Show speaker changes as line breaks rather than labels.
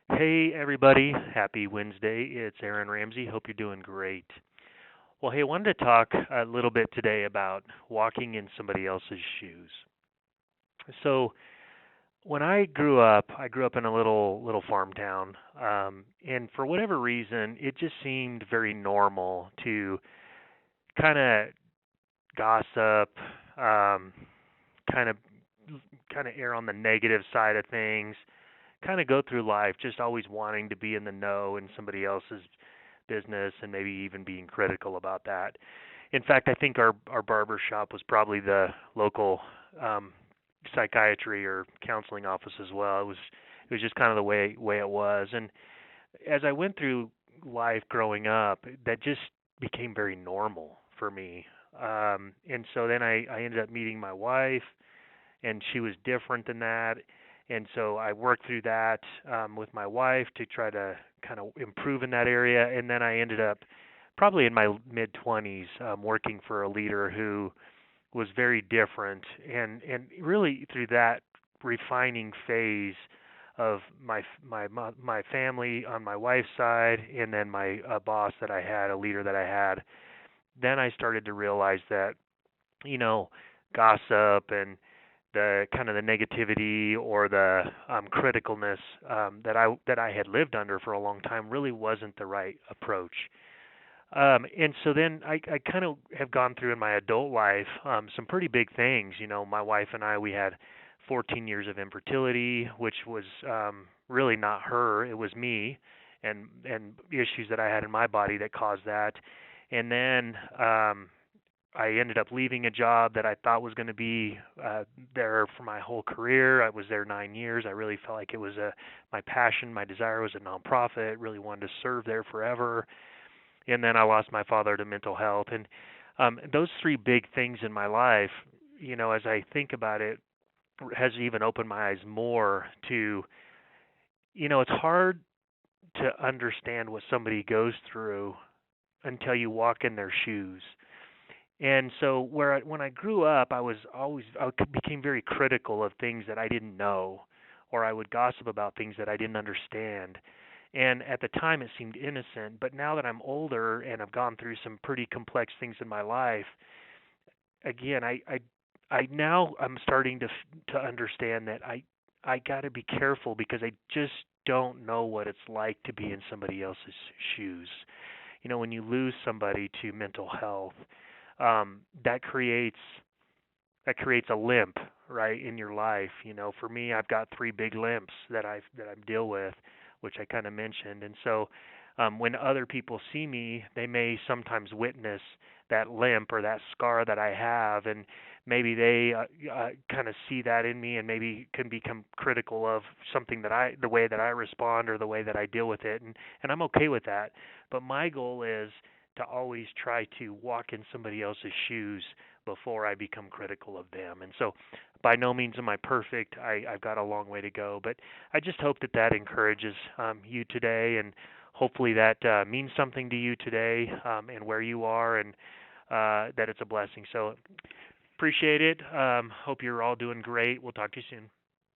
Hey everybody, happy Wednesday. It's Aaron Ramsay. Hope you're doing great. Well, hey, I wanted to talk a little bit today about walking in somebody else's shoes. So, when I grew up in a little farm town, and for whatever reason, it just seemed very normal to kind of gossip, um, kind of kind of err on the negative side of things, kind of go through life just always wanting to be in the know in somebody else's business and maybe even being critical about that. In fact, I think our barber shop was probably the local um psychiatry or counseling office as well. It was just kind of the way it was. And as I went through life growing up, that just became very normal for me. And so then I ended up meeting my wife, and she was different than that. And so I worked through that with my wife to try to kind of improve in that area. And then I ended up probably in my mid 20s working for a leader who was very different. And really through that refining phase of my family on my wife's side, and then my boss that I had, a leader that I had, then I started to realize that you know gossip and the kind of the negativity or the criticalness that I had lived under for a long time really wasn't the right approach. And so then I kind of have gone through in my adult life some pretty big things. My wife and I, we had 14 years of infertility, which was really not her, it was me, and issues that I had in my body that caused that. And then I ended up leaving a job that I thought was going to be there for my whole career. I was there 9 years. I really felt like it was my passion, my desire was a nonprofit. Really wanted to serve there forever. And then I lost my father to mental health. And those three big things in my life, as I think about it, has even opened my eyes more to, it's hard to understand what somebody goes through until you walk in their shoes. And so when I grew up, I became very critical of things that I didn't know, or I would gossip about things that I didn't understand. And at the time, it seemed innocent. But now that I'm older and I've gone through some pretty complex things in my life, again, I now I'm starting to understand that I got to be careful because I just don't know what it's like to be in somebody else's shoes. When you lose somebody to mental health, um, that creates that creates a limp, right, in your life. For me, I've got three big limps that I deal with, which I kind of mentioned. And so when other people see me, they may sometimes witness that limp or that scar that I have, and maybe they kind of see that in me, and maybe can become critical of something the way that I respond or the way that I deal with it, and I'm okay with that. But my goal is to always try to walk in somebody else's shoes before I become critical of them. And so, by no means am I perfect. I've got a long way to go, but I just hope that encourages you today, and hopefully that means something to you today, and where you are, and that it's a blessing. So appreciate it. Hope you're all doing great. We'll talk to you soon.